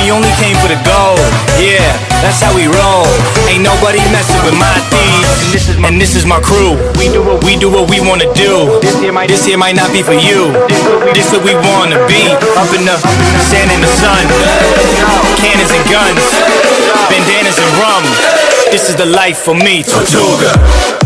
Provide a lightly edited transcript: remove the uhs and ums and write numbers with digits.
we only came for the gold. Yeah, that's how we roll. Ain't nobody messing with my thieves. And this is my crew. We do what we wanna do. This here might not be for you. This what we wanna be. Up in the sand in the sun. Cannons and guns. Bandanas and rum. This is the life for me, Tortuga.